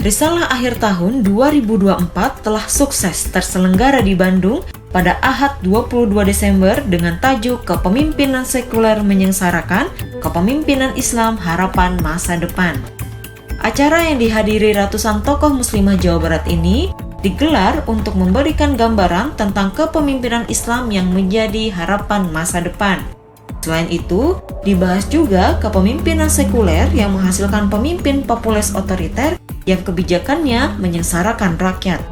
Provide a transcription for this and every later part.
Risalah akhir tahun 2024 telah sukses terselenggara di Bandung pada Ahad 22 Desember dengan tajuk Kepemimpinan Sekuler Menyengsarakan, Kepemimpinan Islam Harapan Masa Depan. Acara yang dihadiri ratusan tokoh muslimah Jawa Barat ini digelar untuk memberikan gambaran tentang kepemimpinan Islam yang menjadi harapan masa depan. Selain itu, dibahas juga kepemimpinan sekuler yang menghasilkan pemimpin populer otoriter yang kebijakannya menyengsarakan rakyat.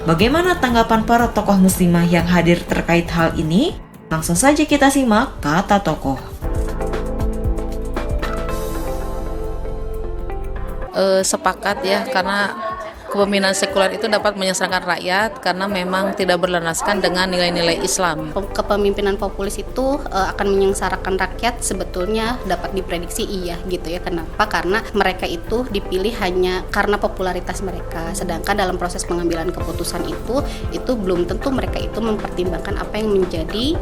Bagaimana tanggapan para tokoh muslimah yang hadir terkait hal ini? Langsung saja kita simak kata tokoh. Sepakat ya, karena kepemimpinan sekuler itu dapat menyengsarakan rakyat karena memang tidak berlandaskan dengan nilai-nilai Islam. Kepemimpinan populis itu akan menyengsarakan rakyat sebetulnya dapat diprediksi iya gitu ya. Kenapa? Karena mereka itu dipilih hanya karena popularitas mereka. Sedangkan dalam proses pengambilan keputusan itu belum tentu mereka itu mempertimbangkan apa yang menjadi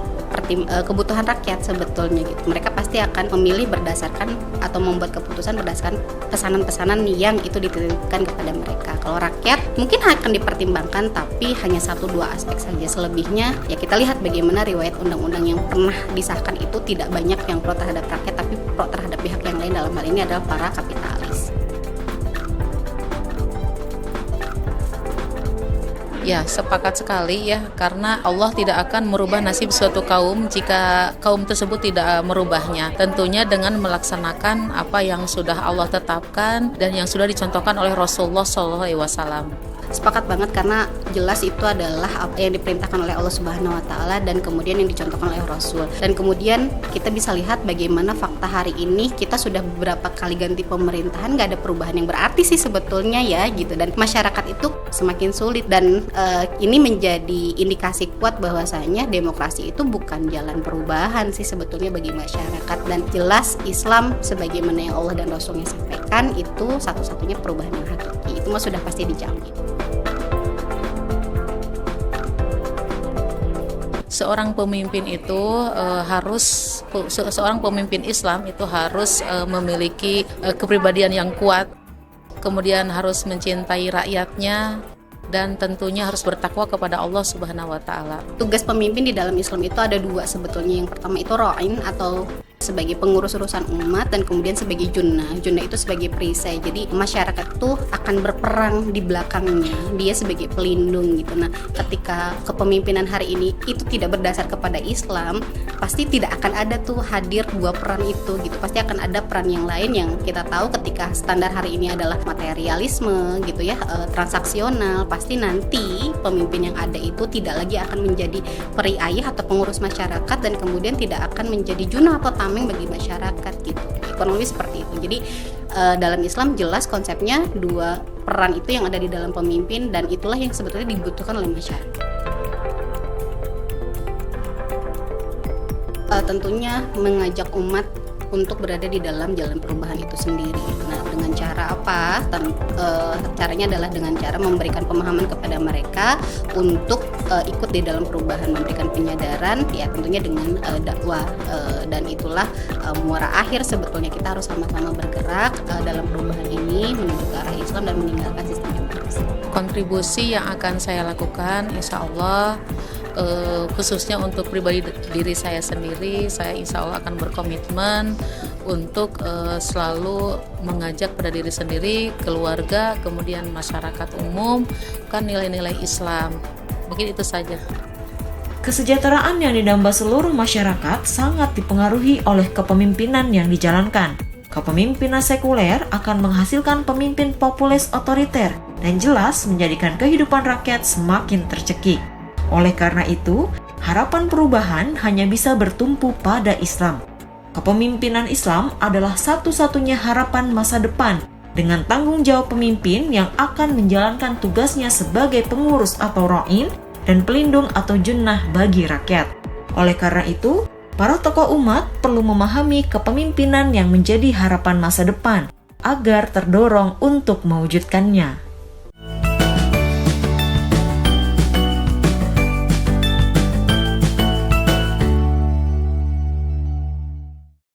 kebutuhan rakyat sebetulnya gitu. Mereka pasti akan memilih berdasarkan atau membuat keputusan berdasarkan pesanan-pesanan yang itu dititipkan kepada mereka. Kalau rakyat mungkin akan dipertimbangkan tapi hanya 1-2 aspek saja. Selebihnya ya kita lihat bagaimana riwayat undang-undang yang pernah disahkan itu tidak banyak yang pro terhadap rakyat tapi pro terhadap pihak yang lain, dalam hal ini adalah para kapitalis. Ya, sepakat sekali ya, karena Allah tidak akan merubah nasib suatu kaum jika kaum tersebut tidak merubahnya. Tentunya dengan melaksanakan apa yang sudah Allah tetapkan dan yang sudah dicontohkan oleh Rasulullah SAW. Sepakat banget karena jelas itu adalah apa yang diperintahkan oleh Allah Subhanahu wa taala dan kemudian yang dicontohkan oleh Rasul. Dan kemudian kita bisa lihat bagaimana fakta hari ini kita sudah beberapa kali ganti pemerintahan, nggak ada perubahan yang berarti sih sebetulnya ya gitu. Dan masyarakat itu semakin sulit dan ini menjadi indikasi kuat bahwasanya demokrasi itu bukan jalan perubahan sih sebetulnya bagi masyarakat. Dan jelas Islam sebagaimana yang Allah dan Rasulnya sampaikan itu satu-satunya perubahan yang hakiki. Itu mah sudah pasti dijamin. Seorang pemimpin itu seorang pemimpin Islam itu harus memiliki kepribadian yang kuat, kemudian harus mencintai rakyatnya dan tentunya harus bertakwa kepada Allah Subhanahu wa taala. Tugas pemimpin di dalam Islam itu ada 2 sebetulnya. Yang pertama itu ra'in atau sebagai pengurus urusan umat dan kemudian sebagai junnah. Junnah itu sebagai perisai. Jadi masyarakat itu akan berperang di belakangnya. Dia sebagai pelindung gitu. Nah, ketika kepemimpinan hari ini itu tidak berdasar kepada Islam, pasti tidak akan ada tuh hadir 2 peran itu gitu. Pasti akan ada peran yang lain yang kita tahu ketika standar hari ini adalah materialisme gitu ya, transaksional. Pasti nanti pemimpin yang ada itu tidak lagi akan menjadi peri ayah atau pengurus masyarakat dan kemudian tidak akan menjadi junnah atau tameng bagi masyarakat gitu. Ekonomi seperti itu. Jadi dalam Islam jelas konsepnya 2 peran itu yang ada di dalam pemimpin dan itulah yang sebetulnya dibutuhkan oleh masyarakat. Tentunya mengajak umat untuk berada di dalam jalan perubahan itu sendiri. Nah, dengan cara apa? Caranya adalah dengan cara memberikan pemahaman kepada mereka untuk ikut di dalam perubahan, memberikan penyadaran, ya tentunya dengan dakwah. Dan itulah muara akhir sebetulnya kita harus sama-sama bergerak dalam perubahan ini menuju ke arah Islam dan meninggalkan sistem demokrasi. Kontribusi yang akan saya lakukan, insya Allah khususnya untuk pribadi diri saya sendiri, saya insya Allah akan berkomitmen untuk selalu mengajak pada diri sendiri, keluarga, kemudian masyarakat umum kan nilai-nilai Islam. Mungkin itu saja. Kesejahteraan yang didamba seluruh masyarakat sangat dipengaruhi oleh kepemimpinan yang dijalankan. Kepemimpinan sekuler akan menghasilkan pemimpin populer otoriter dan jelas menjadikan kehidupan rakyat semakin tercekik. Oleh karena itu, harapan perubahan hanya bisa bertumpu pada Islam. Kepemimpinan Islam adalah satu-satunya harapan masa depan dengan tanggung jawab pemimpin yang akan menjalankan tugasnya sebagai pengurus atau ra'in dan pelindung atau junnah bagi rakyat. Oleh karena itu, para tokoh umat perlu memahami kepemimpinan yang menjadi harapan masa depan agar terdorong untuk mewujudkannya.